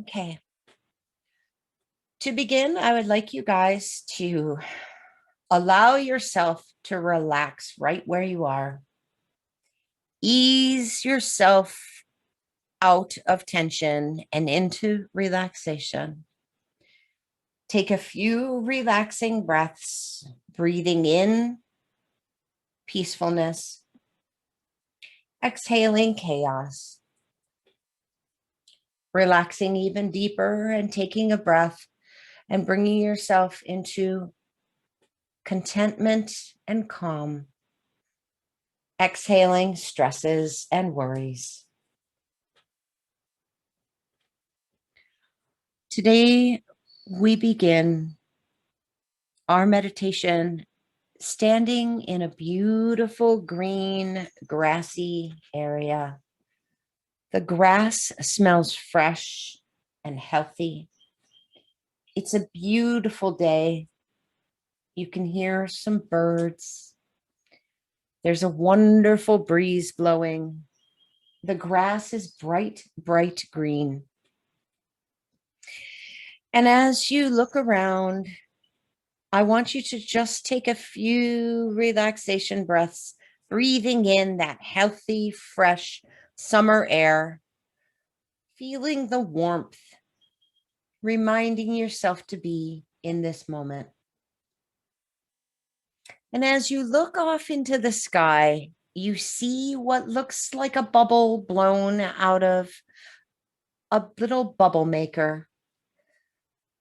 Okay. To begin, I would like you guys to allow yourself to relax right where you are. Ease yourself out of tension and into relaxation. Take a few relaxing breaths, breathing in peacefulness, exhaling chaos, relaxing even deeper and taking a breath and bringing yourself into contentment and calm. Exhaling stresses and worries. Today, we begin our meditation standing in a beautiful green, grassy area. The grass smells fresh and healthy. It's a beautiful day. You can hear some birds. There's a wonderful breeze blowing. The grass is bright, bright green. And as you look around, I want you to just take a few relaxation breaths, breathing in that healthy, fresh summer air, feeling the warmth, reminding yourself to be in this moment. And as you look off into the sky, you see what looks like a bubble blown out of a little bubble maker.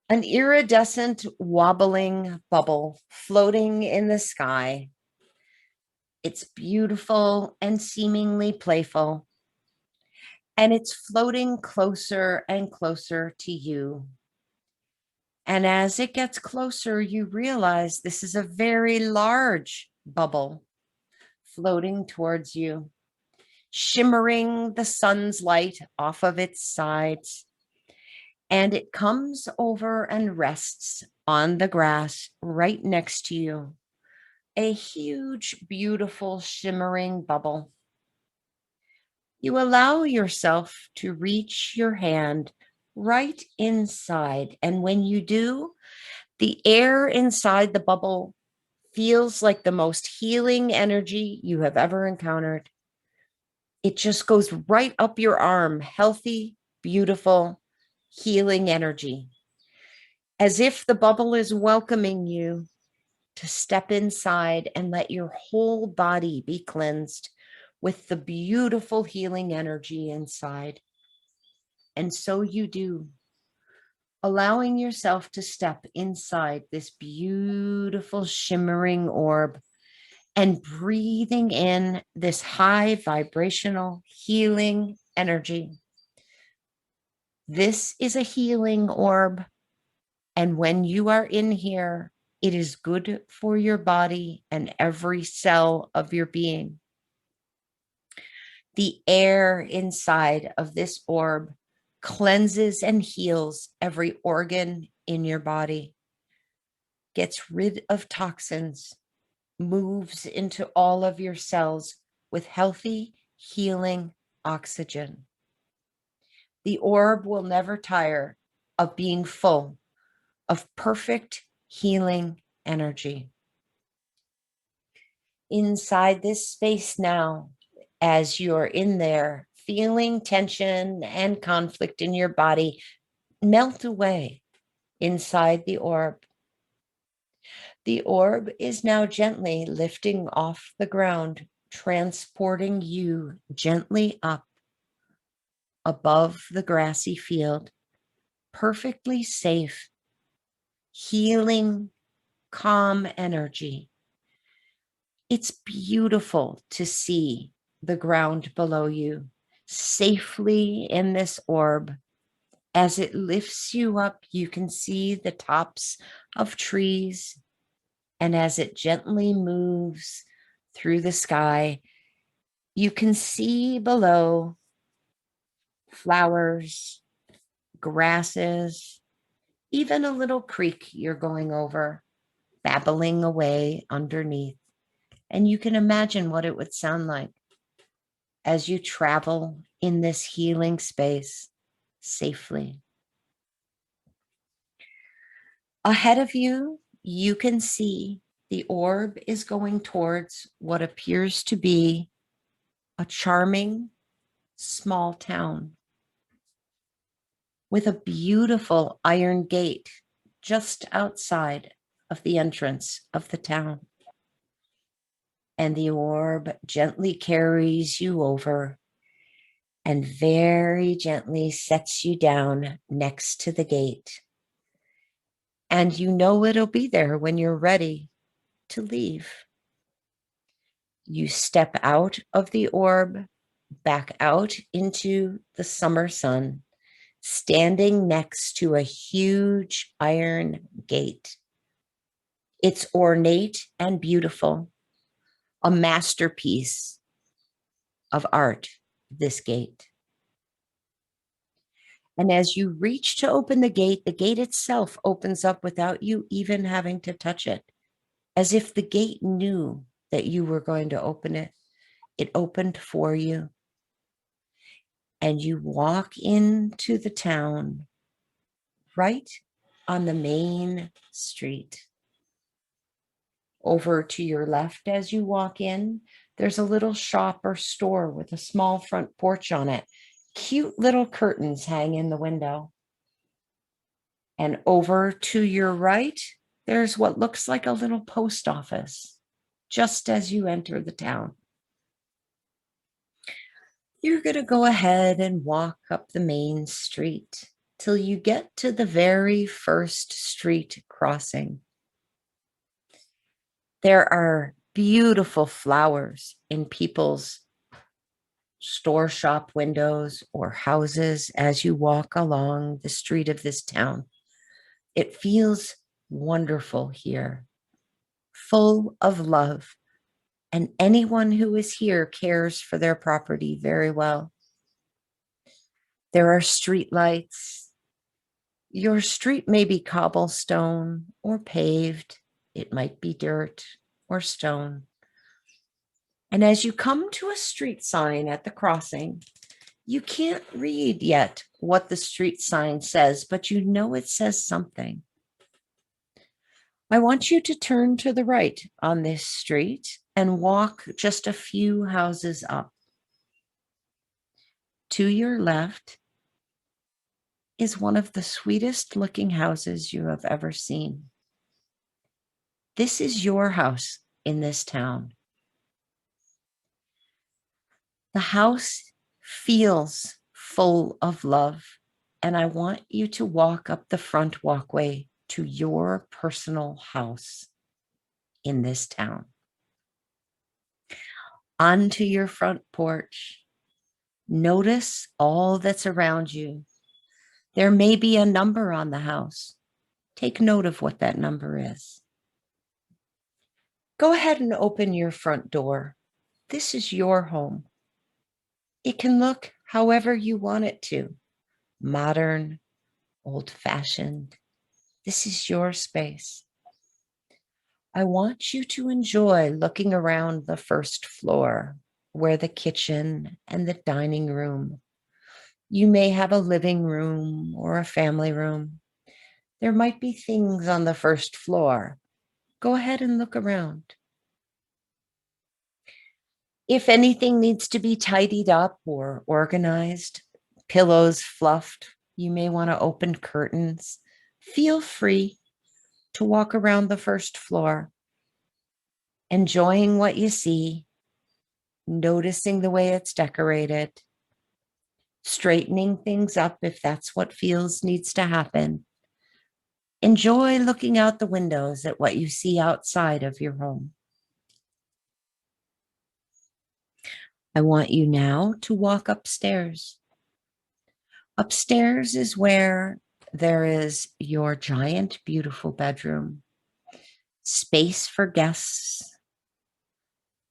An iridescent, wobbling bubble floating in the sky. It's beautiful and seemingly playful, and it's floating closer and closer to you. And as it gets closer, you realize this is a very large bubble floating towards you, shimmering the sun's light off of its sides. And it comes over and rests on the grass right next to you. A huge, beautiful, shimmering bubble. You allow yourself to reach your hand right inside. And when you do, the air inside the bubble feels like the most healing energy you have ever encountered. It just goes right up your arm, healthy, beautiful, healing energy, as if the bubble is welcoming you to step inside and let your whole body be cleansed with the beautiful healing energy inside. And so you do, allowing yourself to step inside this beautiful shimmering orb and breathing in this high vibrational healing energy. This is a healing orb. And when you are in here, it is good for your body and every cell of your being. The air inside of this orb cleanses and heals every organ in your body, gets rid of toxins, moves into all of your cells with healthy, healing oxygen. The orb will never tire of being full of perfect healing energy. Inside this space now, as you're in there, feeling tension and conflict in your body melt away inside the orb. The orb is now gently lifting off the ground, transporting you gently up above the grassy field, perfectly safe, healing, calm energy. It's beautiful to see the ground below you safely in this orb. As it lifts you up, you can see the tops of trees. And as it gently moves through the sky, you can see below flowers, grasses, even a little creek you're going over, babbling away underneath. And you can imagine what it would sound like as you travel in this healing space safely. Ahead of you, you can see the orb is going towards what appears to be a charming small town with a beautiful iron gate just outside of the entrance of the town. And the orb gently carries you over and very gently sets you down next to the gate. And you know it'll be there when you're ready to leave. You step out of the orb, back out into the summer sun, standing next to a huge iron gate. It's ornate and beautiful, a masterpiece of art, this gate. And as you reach to open the gate itself opens up without you even having to touch it, as if the gate knew that you were going to open it. It opened for you. And you walk into the town right on the main street. Over to your left as you walk in, there's a little shop or store with a small front porch on it. Cute little curtains hang in the window. And over to your right, there's what looks like a little post office just as you enter the town. You're going to go ahead and walk up the main street till you get to the very first street crossing. There are beautiful flowers in people's store shop windows or houses as you walk along the street of this town. It feels wonderful here, full of love, and anyone who is here cares for their property very well. There are street lights. Your street may be cobblestone or paved. It might be dirt or stone. And as you come to a street sign at the crossing, you can't read yet what the street sign says, but you know it says something. I want you to turn to the right on this street and walk just a few houses up. To your left is one of the sweetest looking houses you have ever seen. This is your house in this town. The house feels full of love, and I want you to walk up the front walkway to your personal house in this town. Onto your front porch. Notice all that's around you. There may be a number on the house. Take note of what that number is. Go ahead and open your front door. This is your home. It can look however you want it to. Modern, old-fashioned. This is your space. I want you to enjoy looking around the first floor, where the kitchen and the dining room. You may have a living room or a family room. There might be things on the first floor. Go ahead and look around. If anything needs to be tidied up or organized, pillows fluffed, you may want to open curtains. Feel free to walk around the first floor, enjoying what you see, noticing the way it's decorated, straightening things up if that's what feels needs to happen. Enjoy looking out the windows at what you see outside of your home. I want you now to walk upstairs. Upstairs is where there is your giant, beautiful bedroom, space for guests,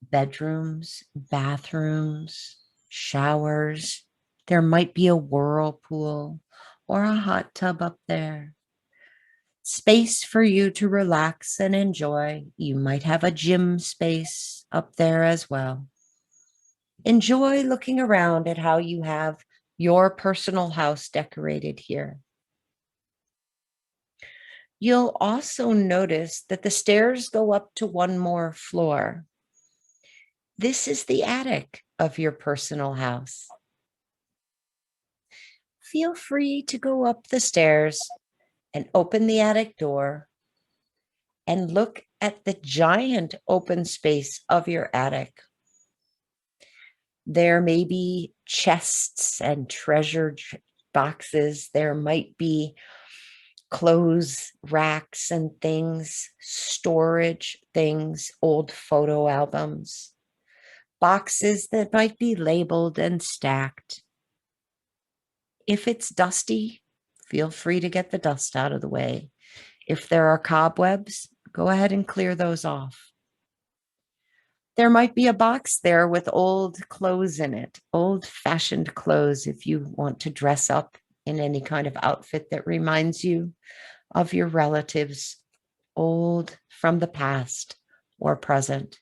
bedrooms, bathrooms, showers. There might be a whirlpool or a hot tub up there. Space for you to relax and enjoy. You might have a gym space up there as well. Enjoy looking around at how you have your personal house decorated here. You'll also notice that the stairs go up to one more floor. This is the attic of your personal house. Feel free to go up the stairs and open the attic door and look at the giant open space of your attic. There may be chests and treasure boxes. There might be clothes racks and things, storage things, old photo albums, boxes that might be labeled and stacked. If it's dusty, feel free to get the dust out of the way. If there are cobwebs, go ahead and clear those off. There might be a box there with old clothes in it, old-fashioned clothes if you want to dress up in any kind of outfit that reminds you of your relatives, old from the past or present.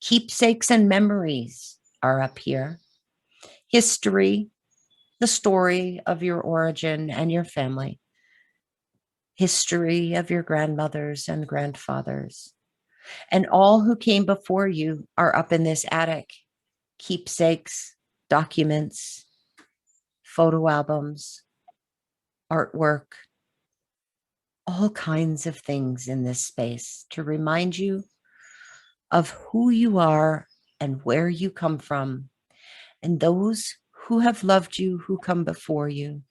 Keepsakes and memories are up here. History, the story of your origin and your family. History of your grandmothers and grandfathers. And all who came before you are up in this attic. Keepsakes, documents, photo albums, artwork, all kinds of things in this space to remind you of who you are and where you come from, and those who have loved you who come before you,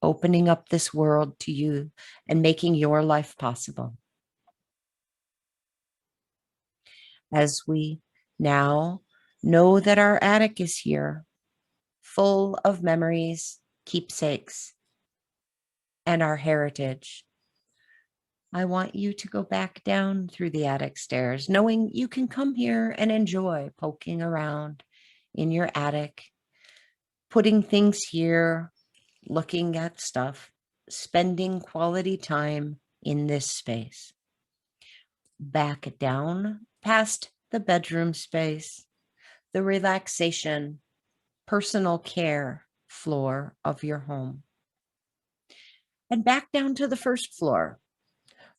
opening up this world to you and making your life possible. As we now know that our attic is here, full of memories, keepsakes, and our heritage, I want you to go back down through the attic stairs, knowing you can come here and enjoy poking around in your attic, putting things here, looking at stuff, spending quality time in this space. Back down past the bedroom space, the relaxation, personal care floor of your home. And back down to the first floor,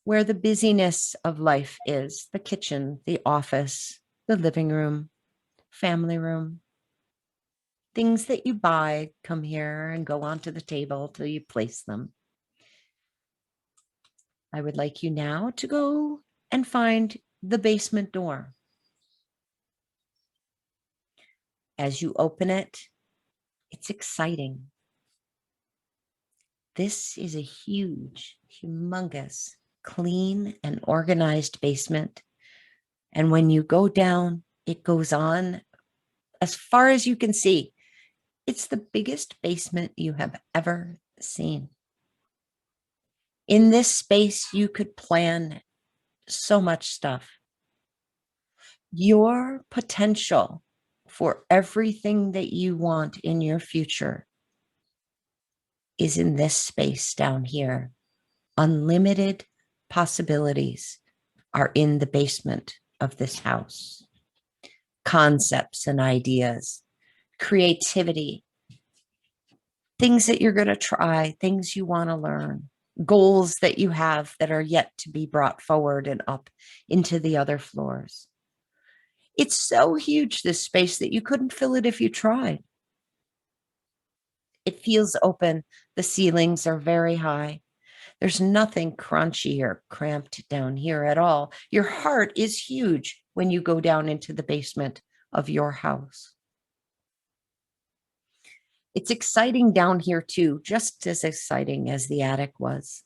where the busyness of life is, the kitchen, the office, the living room, family room. Things that you buy come here and go onto the table till you place them. I would like you now to go and find the basement door. As you open it, it's exciting. This is a huge, humongous, clean and organized basement. And when you go down, it goes on as far as you can see. It's the biggest basement you have ever seen. In this space, you could plan so much stuff. Your potential for everything that you want in your future is in this space down here. Unlimited possibilities are in the basement of this house. Concepts and ideas, creativity, things that you're going to try, things you want to learn, goals that you have that are yet to be brought forward and up into the other floors. It's so huge, this space, that you couldn't fill it if you tried. It feels open. The ceilings are very high. There's nothing crunchy or cramped down here at all. Your heart is huge when you go down into the basement of your house. It's exciting down here too, just as exciting as the attic was.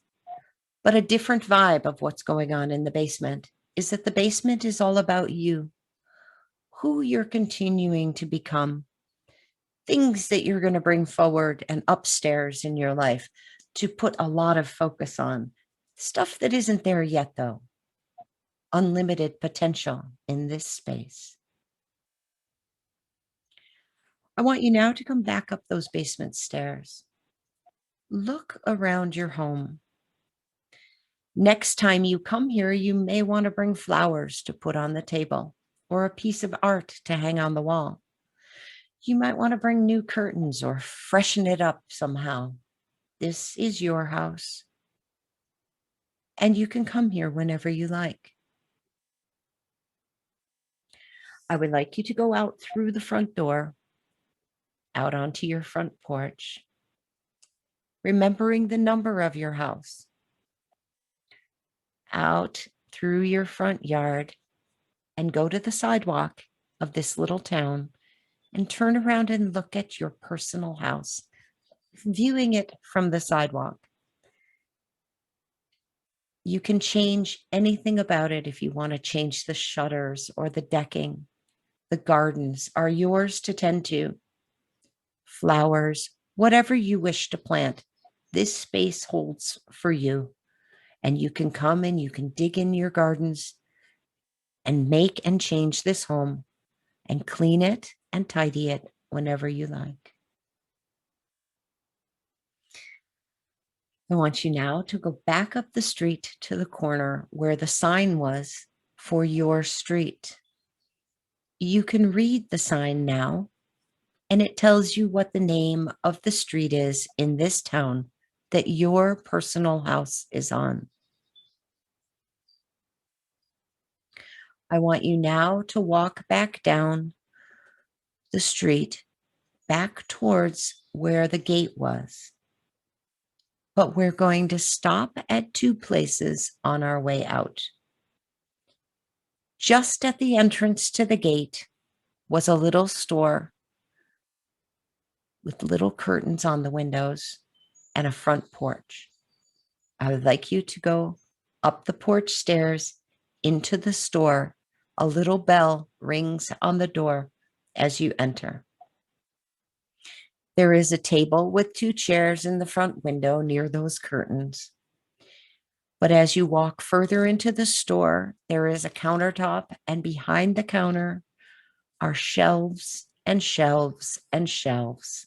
But a different vibe of what's going on in the basement is that the basement is all about you, who you're continuing to become, things that you're going to bring forward and upstairs in your life to put a lot of focus on. Stuff that isn't there yet, though. Unlimited potential in this space. I want you now to come back up those basement stairs. Look around your home. Next time you come here, you may want to bring flowers to put on the table or a piece of art to hang on the wall. You might want to bring new curtains or freshen it up somehow. This is your house. and you can come here whenever you like. I would like you to go out through the front door, out onto your front porch, remembering the number of your house, out through your front yard, and go to the sidewalk of this little town and turn around and look at your personal house, viewing it from the sidewalk. You can change anything about it if you want to change the shutters or the decking. The gardens are yours to tend to. Flowers, whatever you wish to plant, this space holds for you. And you can come and you can dig in your gardens and make and change this home and clean it and tidy it whenever you like. I want you now to go back up the street to the corner where the sign was for your street. You can read the sign now, and it tells you what the name of the street is in this town that your personal house is on. I want you now to walk back down the street, back towards where the gate was. But we're going to stop at two places on our way out. Just at the entrance to the gate was a little store with little curtains on the windows and a front porch. I would like you to go up the porch stairs into the store. A little bell rings on the door as you enter. There is a table with two chairs in the front window near those curtains. But as you walk further into the store, there is a countertop, and behind the counter are shelves and shelves and shelves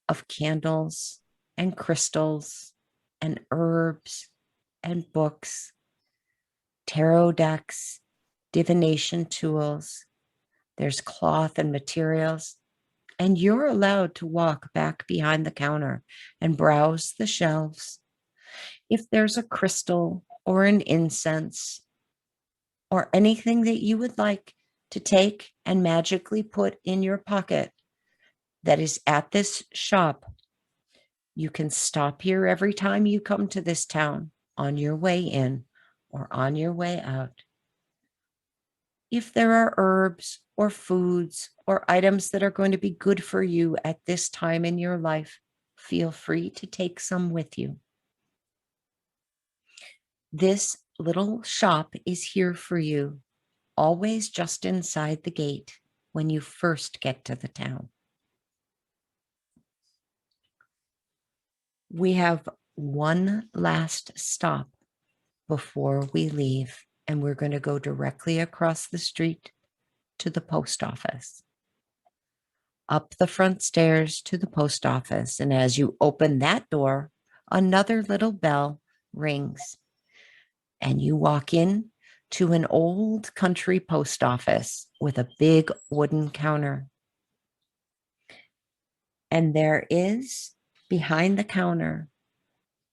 of candles and crystals and herbs and books, tarot decks, divination tools. There's cloth and materials, and you're allowed to walk back behind the counter and browse the shelves. If there's a crystal or an incense or anything that you would like to take and magically put in your pocket that is at this shop, you can stop here every time you come to this town on your way in or on your way out. If there are herbs or foods or items that are going to be good for you at this time in your life, feel free to take some with you. This little shop is here for you, always just inside the gate when you first get to the town. We have one last stop before we leave, and we're going to go directly across the street to the post office. Up the front stairs to the post office, and as you open that door, another little bell rings, and you walk in to an old country post office with a big wooden counter. And there is, behind the counter,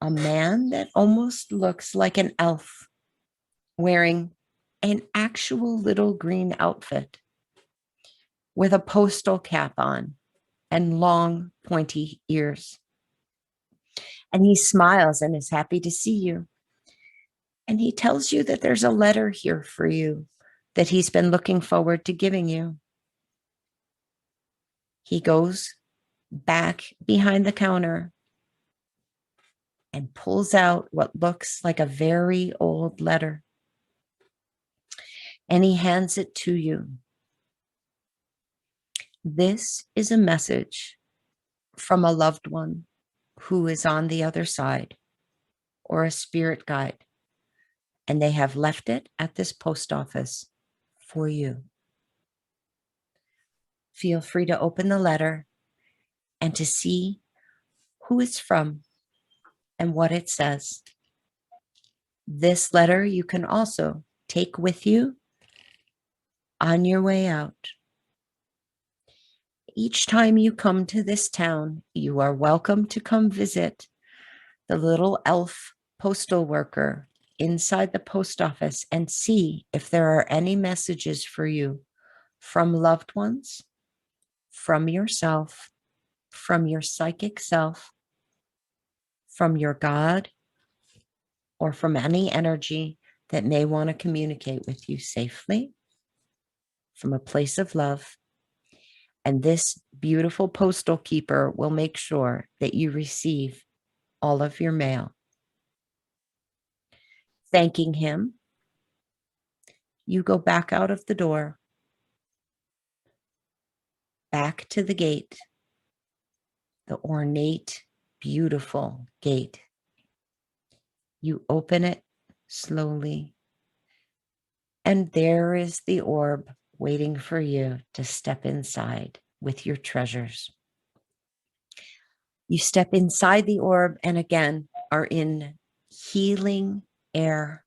a man that almost looks like an elf wearing an actual little green outfit with a postal cap on and long pointy ears. And he smiles and is happy to see you. And he tells you that there's a letter here for you that he's been looking forward to giving you. He goes back behind the counter and pulls out what looks like a very old letter. And he hands it to you. This is a message from a loved one who is on the other side, or a spirit guide, and they have left it at this post office for you. Feel free to open the letter and to see who it's from and what it says. This letter you can also take with you on your way out. Each time you come to this town, you are welcome to come visit the little elf postal worker inside the post office and see if there are any messages for you from loved ones, from yourself, from your psychic self, from your God, or from any energy that may want to communicate with you safely from a place of love. And this beautiful postal keeper will make sure that you receive all of your mail. Thanking him, you go back out of the door, back to the gate, the ornate, beautiful gate. You open it slowly, and there is the orb waiting for you to step inside with your treasures. You step inside the orb and again are in healing air.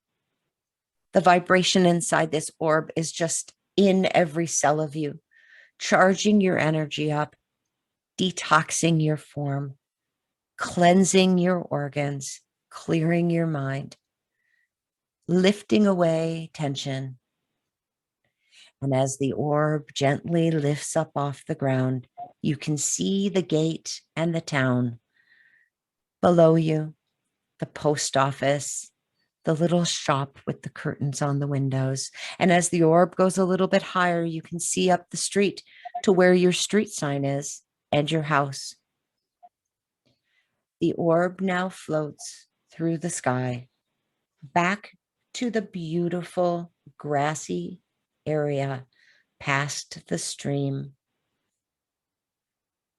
The vibration inside this orb is just in every cell of you, charging your energy up, detoxing your form, cleansing your organs, clearing your mind, lifting away tension. And as the orb gently lifts up off the ground, you can see the gate and the town below you, the post office, the little shop with the curtains on the windows. And as the orb goes a little bit higher, you can see up the street to where your street sign is and your house. The orb now floats through the sky back to the beautiful grassy area past the stream.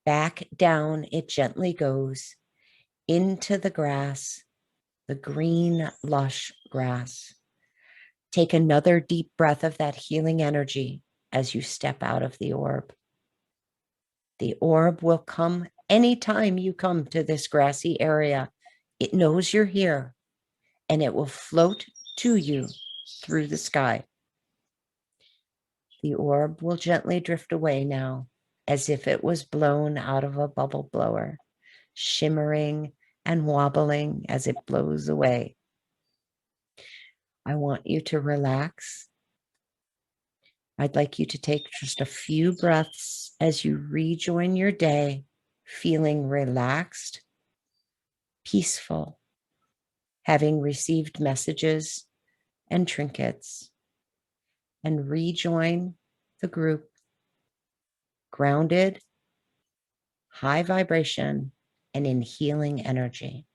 Back down it gently goes into the grass, the green, lush grass. Take another deep breath of that healing energy as you step out of the orb. The orb will come anytime you come to this grassy area. It knows you're here and it will float to you through the sky. The orb will gently drift away now as if it was blown out of a bubble blower, shimmering and wobbling as it blows away. I want you to relax. I'd like you to take just a few breaths as you rejoin your day, feeling relaxed, peaceful, having received messages and trinkets, and rejoin the group, grounded, high vibration, and in healing energy.